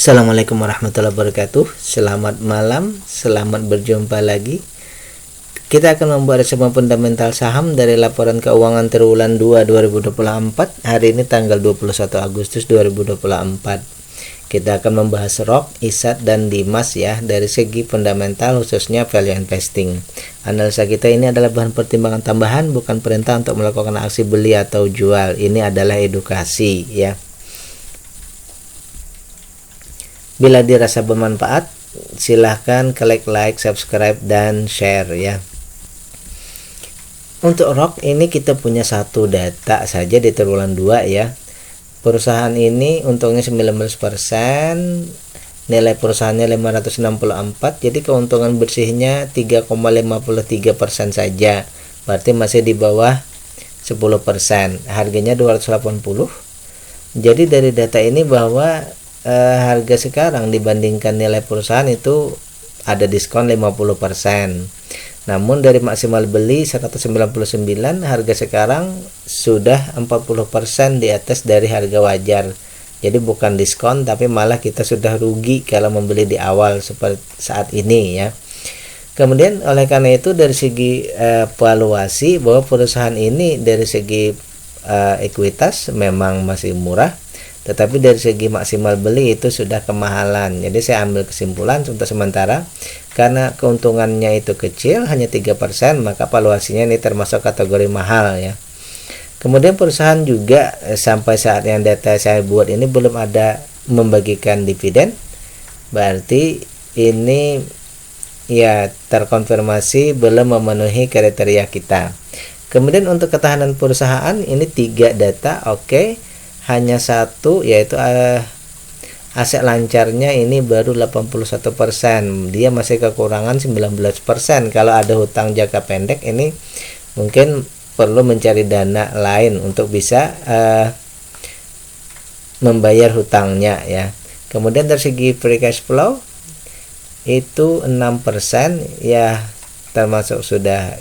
Assalamualaikum warahmatullahi wabarakatuh. Selamat malam, selamat berjumpa lagi. Kita akan membuat resume fundamental saham dari laporan keuangan triwulan 2 2024. Hari ini tanggal 21 Agustus 2024. Kita akan membahas ROK, ISAT, dan DIMAS ya dari segi fundamental, khususnya value investing. Analisa kita ini adalah bahan pertimbangan tambahan, bukan perintah untuk melakukan aksi beli atau jual. Ini adalah edukasi ya. Bila dirasa bermanfaat, silahkan klik like, subscribe, dan share ya. Untuk ROK ini kita punya satu data saja di triwulan 2 ya. Perusahaan ini untungnya 19%, nilai perusahaannya 564, jadi keuntungan bersihnya 3,53% saja. Berarti masih di bawah 10%. Harganya 280. Jadi dari data ini bahwa harga sekarang dibandingkan nilai perusahaan itu ada diskon 50%. Namun dari maksimal beli 199, harga sekarang sudah 40% di atas dari harga wajar. Jadi bukan diskon, tapi malah kita sudah rugi kalau membeli di awal seperti saat ini ya. Kemudian oleh karena itu dari segi valuasi bahwa perusahaan ini dari segi ekuitas memang masih murah, tetapi dari segi maksimal beli itu sudah kemahalan. Jadi saya ambil kesimpulan untuk sementara, karena keuntungannya itu kecil, hanya 3%, maka valuasinya ini termasuk kategori mahal ya. Kemudian perusahaan juga sampai saat yang data saya buat ini belum ada membagikan dividen. Berarti ini ya terkonfirmasi belum memenuhi kriteria kita. Kemudian untuk ketahanan perusahaan ini 3 data oke. Hanya satu, yaitu aset lancarnya ini baru 81%. Dia masih kekurangan 19%. Kalau ada hutang jangka pendek ini mungkin perlu mencari dana lain untuk bisa membayar hutangnya ya. Kemudian dari segi free cash flow itu 6% ya, termasuk sudah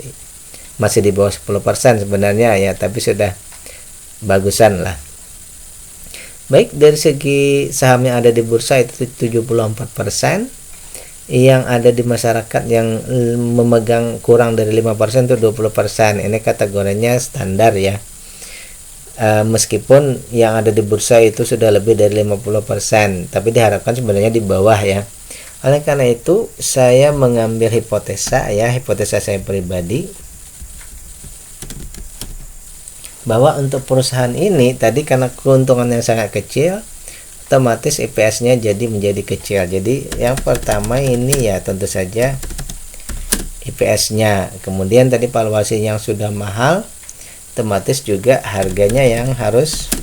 masih di bawah 10% sebenarnya ya, tapi sudah bagusan lah. Baik, dari segi saham yang ada di bursa itu 74%, yang ada di masyarakat yang memegang kurang dari 5% itu 20%. Ini kategorinya standar ya. Meskipun yang ada di bursa itu sudah lebih dari 50%, tapi diharapkan sebenarnya di bawah ya. Oleh karena itu saya mengambil hipotesa ya, hipotesa saya pribadi, bahwa untuk perusahaan ini tadi karena keuntungan yang sangat kecil, otomatis EPS-nya jadi menjadi kecil. Jadi yang pertama ini ya tentu saja EPS-nya. Kemudian tadi valuasi yang sudah mahal, otomatis juga harganya yang harus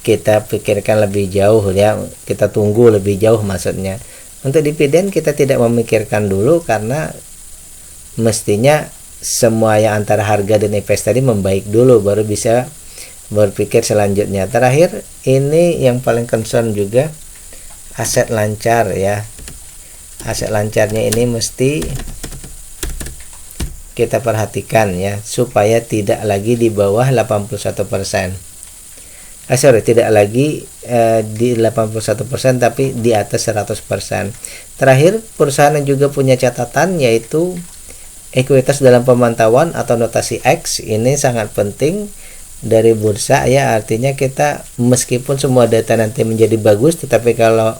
kita pikirkan lebih jauh ya, kita tunggu lebih jauh maksudnya. Untuk dividen kita tidak memikirkan dulu, karena mestinya semua yang antara harga dan EPS tadi membaik dulu, baru bisa berpikir selanjutnya. Terakhir ini yang paling concern juga aset lancar ya. Aset lancarnya ini mesti kita perhatikan ya, supaya tidak lagi di bawah 81%. Tidak lagi di 81%, tapi di atas 100%. Terakhir, perusahaan yang juga punya catatan yaitu ekuitas dalam pemantauan atau notasi X. Ini sangat penting dari bursa ya, artinya kita meskipun semua data nanti menjadi bagus, tetapi kalau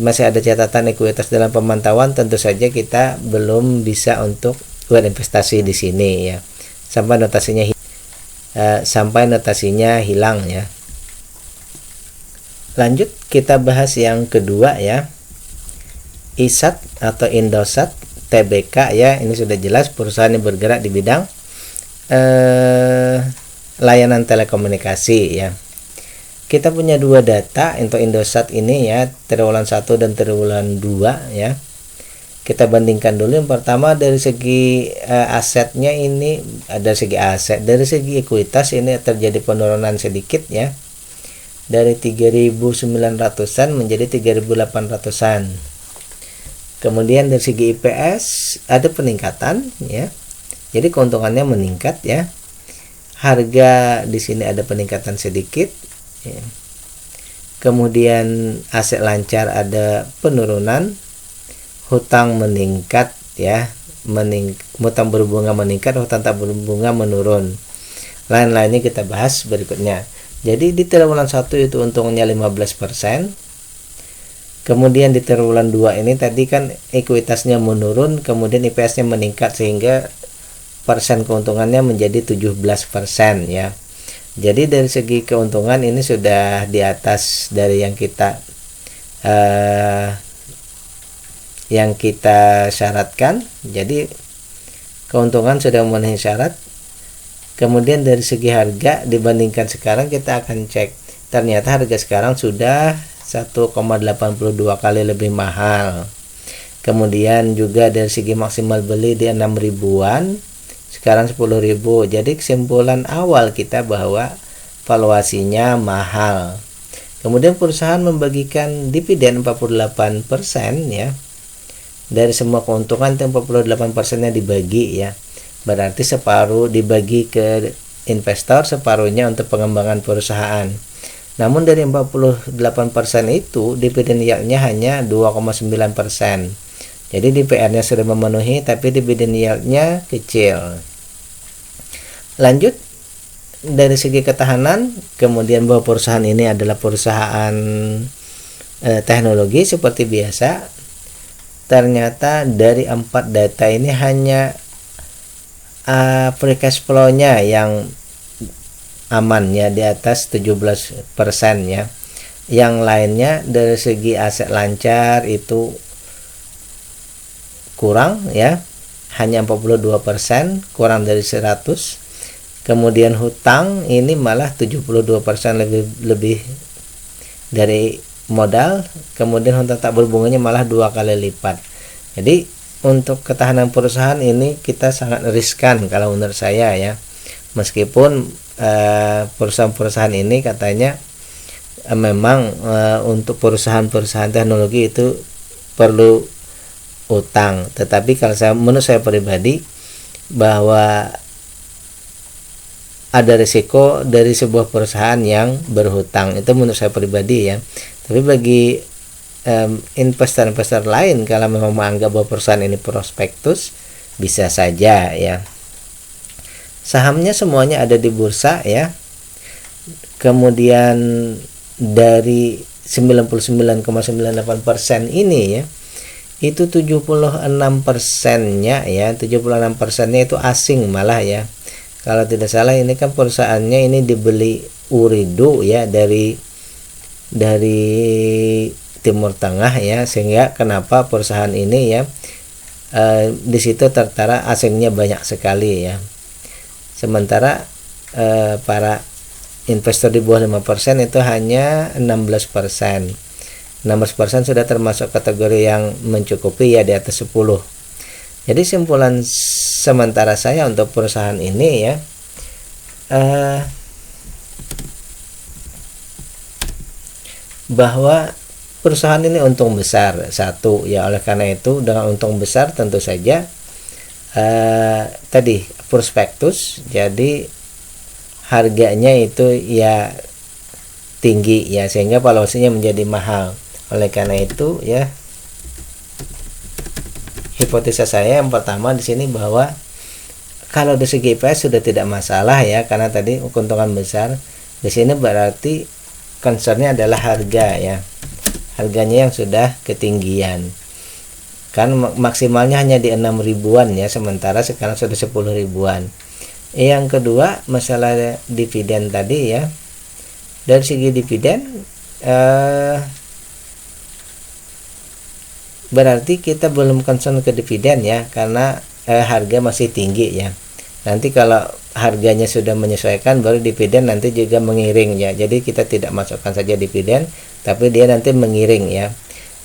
masih ada catatan ekuitas dalam pemantauan, tentu saja kita belum bisa untuk buat investasi di sini ya, sampai notasinya hilang ya. Lanjut kita bahas yang kedua ya, ISAT atau Indosat Tbk ya. Ini sudah jelas perusahaan yang bergerak di bidang layanan telekomunikasi ya. Kita punya 2 data untuk Indosat ini ya, triwulan 1 dan triwulan 2 ya. Kita bandingkan dulu. Yang pertama dari segi asetnya ini, ada segi aset, dari segi ekuitas ini terjadi penurunan sedikit ya, dari 3.900-an menjadi 3.800-an. Kemudian dari segi IPS ada peningkatan ya. Jadi keuntungannya meningkat ya. Harga di sini ada peningkatan sedikit ya. kemudian aset lancar ada penurunan, hutang meningkat ya, hutang berbunga meningkat, hutang tak berbunga menurun. Lain-lainnya kita bahas berikutnya. Jadi di triwulan 1 itu untungnya 15%. Kemudian di triwulan 2 ini tadi kan ekuitasnya menurun, kemudian IPS-nya meningkat sehingga persen keuntungannya menjadi 17% ya. Jadi dari segi keuntungan ini sudah di atas dari yang kita syaratkan. Jadi keuntungan sudah memenuhi syarat. Kemudian dari segi harga dibandingkan sekarang kita akan cek. Ternyata harga sekarang sudah 1,82 kali lebih mahal. Kemudian juga dari segi maksimal beli di 6 ribuan, sekarang 10.000. Jadi kesimpulan awal kita bahwa valuasinya mahal. Kemudian perusahaan membagikan dividen 48% ya. Dari semua keuntungan 48%-nya dibagi ya. Berarti separuh dibagi ke investor, separuhnya untuk pengembangan perusahaan. Namun dari 48% itu dividen yield-nya hanya 2,9%. Jadi DPR-nya sudah memenuhi tapi dividen yield-nya kecil. Lanjut dari segi ketahanan, kemudian bahwa perusahaan ini adalah perusahaan teknologi seperti biasa. Ternyata dari 4 data ini hanya free cash flow-nya yang aman ya, di atas 17% ya. Yang lainnya dari segi aset lancar itu kurang ya, hanya 42%, kurang dari 100. Kemudian hutang ini malah 72% lebih dari modal. Kemudian hutang tak berbunganya malah 2 kali lipat. Jadi untuk ketahanan perusahaan ini kita sangat riskan kalau menurut saya ya. Meskipun perusahaan-perusahaan ini katanya memang untuk perusahaan-perusahaan teknologi itu perlu utang, tetapi kalau menurut saya pribadi bahwa ada risiko dari sebuah perusahaan yang berhutang, itu menurut saya pribadi ya. Tapi bagi investor-investor lain kalau memang menganggap bahwa perusahaan ini prospektus, bisa saja ya. Sahamnya semuanya ada di bursa ya. Kemudian dari 99,98% ini ya, itu 76%-nya ya, 76%-nya itu asing malah ya. Kalau tidak salah ini kan perusahaannya ini dibeli Ooredoo ya, dari Timur Tengah ya, sehingga kenapa perusahaan ini ya di situ tertara asingnya banyak sekali ya. Sementara para investor di bawah 5% itu hanya 16%. 16% sudah termasuk kategori yang mencukupi ya, di atas 10. Jadi simpulan sementara saya untuk perusahaan ini ya, bahwa perusahaan ini untung besar satu ya. Oleh karena itu dengan untung besar tentu saja tadi prospektus, jadi harganya itu ya tinggi ya, sehingga valuasinya menjadi mahal. Oleh karena itu ya, hipotesa saya yang pertama di sini bahwa kalau dari segi IPS sudah tidak masalah ya, karena tadi keuntungan besar. Di sini berarti concernnya adalah harga ya, harganya yang sudah ketinggian. Kan maksimalnya hanya di 6 ribuan ya, sementara sekarang sudah 10 ribuan. Yang kedua masalah dividen tadi ya. Dari segi dividen berarti kita belum concern ke dividen ya, karena harga masih tinggi ya. Nanti kalau harganya sudah menyesuaikan baru dividen nanti juga mengiring ya. Jadi kita tidak masukkan saja dividen, tapi dia nanti mengiring ya.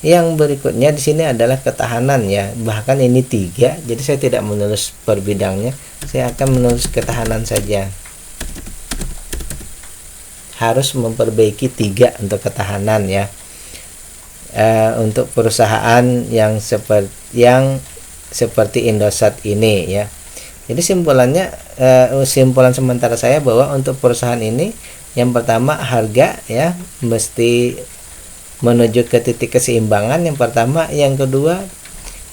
Yang berikutnya di sini adalah ketahanan ya. Bahkan ini 3, jadi saya tidak menulis per bidangnya. Saya akan menulis ketahanan saja. Harus memperbaiki 3 untuk ketahanan ya. Untuk perusahaan yang seperti Indosat ini ya. Jadi simpulan sementara saya bahwa untuk perusahaan ini Yang pertama harga ya, mesti menuju ke titik keseimbangan yang pertama. Yang kedua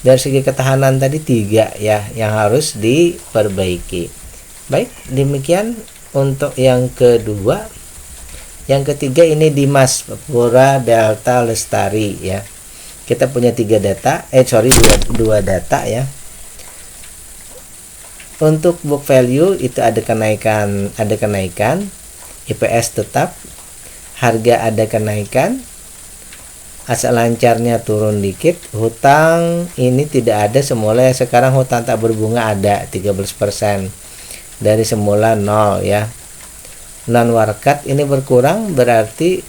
dari segi ketahanan tadi 3 ya yang harus diperbaiki. Baik, demikian untuk yang kedua. Yang ketiga ini Dimas Pura Delta Lestari ya. Kita punya 3 data, dua data ya. Untuk book value itu ada kenaikan, IPS tetap, harga ada kenaikan, aset lancarnya turun dikit, hutang ini tidak ada semula, sekarang hutang tak berbunga ada 13% dari semula 0 ya. Non warkat ini berkurang, berarti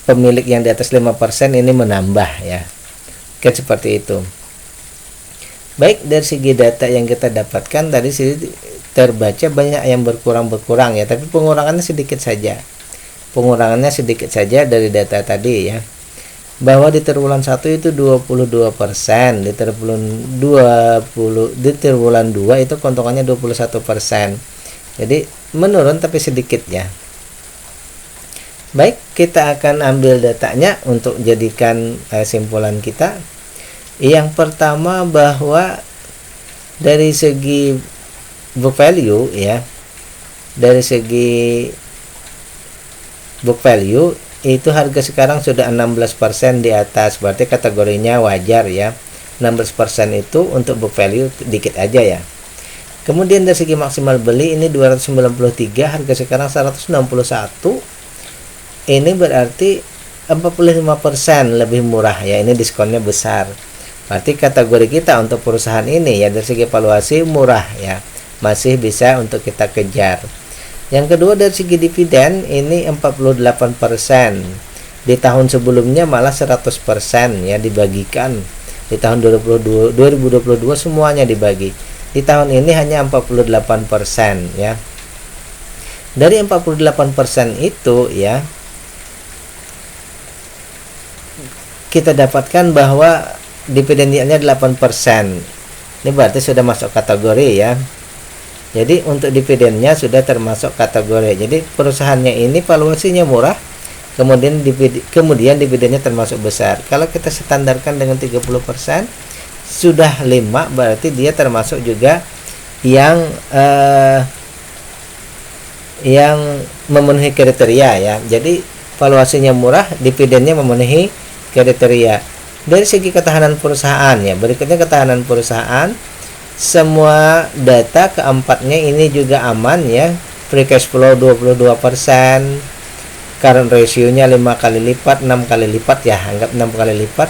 pemilik yang di atas 5% ini menambah ya. Kan seperti itu. Baik, dari segi data yang kita dapatkan tadi terbaca banyak yang berkurang ya, tapi pengurangannya sedikit saja. Dari data tadi ya. Bahwa di triwulan 1 itu 22%, di triwulan 2 itu keuntungannya 21%. Jadi menurun tapi sedikit ya. Baik, kita akan ambil datanya untuk jadikan simpulan kita. Yang pertama bahwa dari segi book value ya, dari segi book value itu harga sekarang sudah 16% di atas, berarti kategorinya wajar ya. 16% itu untuk book value dikit aja ya. Kemudian dari segi maksimal beli ini 293, harga sekarang 161. Ini berarti 45% lebih murah ya, ini diskonnya besar. Berarti kategori kita untuk perusahaan ini ya dari segi valuasi murah ya, masih bisa untuk kita kejar. Yang kedua dari segi dividen ini 48%. Di tahun sebelumnya malah 100% ya dibagikan. Di tahun 2022 semuanya dibagi. Di tahun ini hanya 48% ya. Dari 48% itu ya kita dapatkan bahwa dividen yieldnya 8%. Ini berarti sudah masuk kategori ya. Jadi untuk dividennya sudah termasuk kategori. Jadi perusahaannya ini valuasinya murah, kemudian dividennya termasuk besar. Kalau kita standarkan dengan 30% sudah 5, berarti dia termasuk juga yang memenuhi kriteria ya. Jadi valuasinya murah, dividennya memenuhi kriteria. Dari segi ketahanan perusahaan ya, berikutnya ketahanan perusahaan, semua data keempatnya ini juga aman ya. Free cash flow 22%, current ratio-nya 5 kali lipat, 6 kali lipat ya, anggap 6 kali lipat.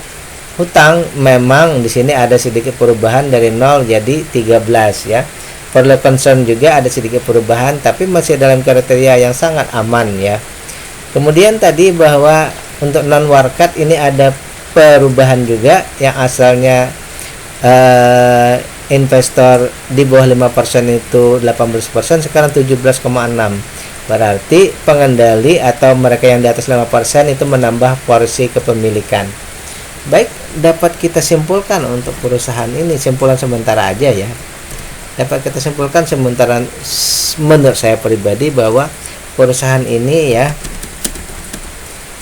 Hutang memang di sini ada sedikit perubahan dari 0 jadi 13 ya. Perlu concern juga ada sedikit perubahan, tapi masih dalam kriteria yang sangat aman ya. Kemudian tadi bahwa untuk non warkat ini ada perubahan juga, yang asalnya investor di bawah 5% itu 18%, sekarang 17,6. Berarti pengendali atau mereka yang di atas 5% itu menambah porsi kepemilikan. Baik, dapat kita simpulkan untuk perusahaan ini, simpulan sementara aja ya. Dapat kita simpulkan sementara menurut saya pribadi bahwa perusahaan ini ya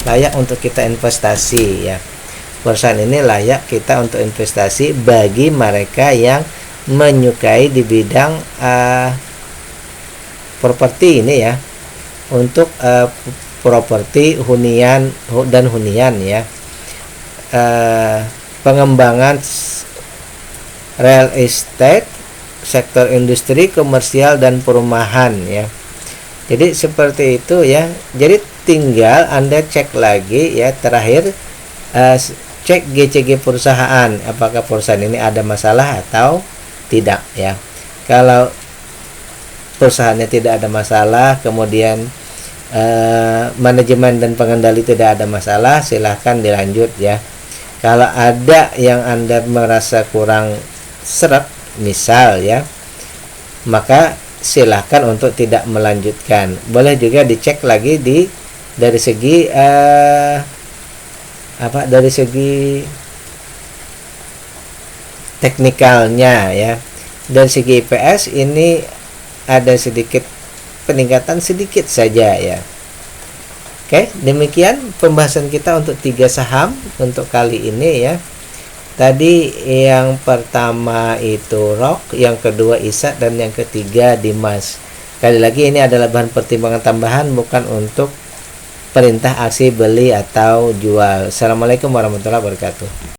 layak untuk kita investasi ya. Perusahaan ini layak kita untuk investasi bagi mereka yang menyukai di bidang properti ini ya, untuk properti hunian dan hunian ya, pengembangan real estate, sektor industri, komersial dan perumahan ya. Jadi seperti itu ya. Jadi tinggal Anda cek lagi ya, terakhir cek GCG perusahaan, apakah perusahaan ini ada masalah atau tidak ya. Kalau perusahaannya tidak ada masalah, kemudian manajemen dan pengendali tidak ada masalah, silahkan dilanjut ya. Kalau ada yang Anda merasa kurang seret misal ya, maka silahkan untuk tidak melanjutkan. Boleh juga dicek lagi dari segi dari segi teknikalnya ya. Dari segi IPS ini ada sedikit peningkatan sedikit saja ya. Oke, demikian pembahasan kita untuk 3 saham untuk kali ini ya. Tadi yang pertama itu Rock, yang kedua Ishak, dan yang ketiga Dimas. Sekali lagi ini adalah bahan pertimbangan tambahan, bukan untuk perintah aksi beli atau jual. Assalamualaikum warahmatullahi wabarakatuh.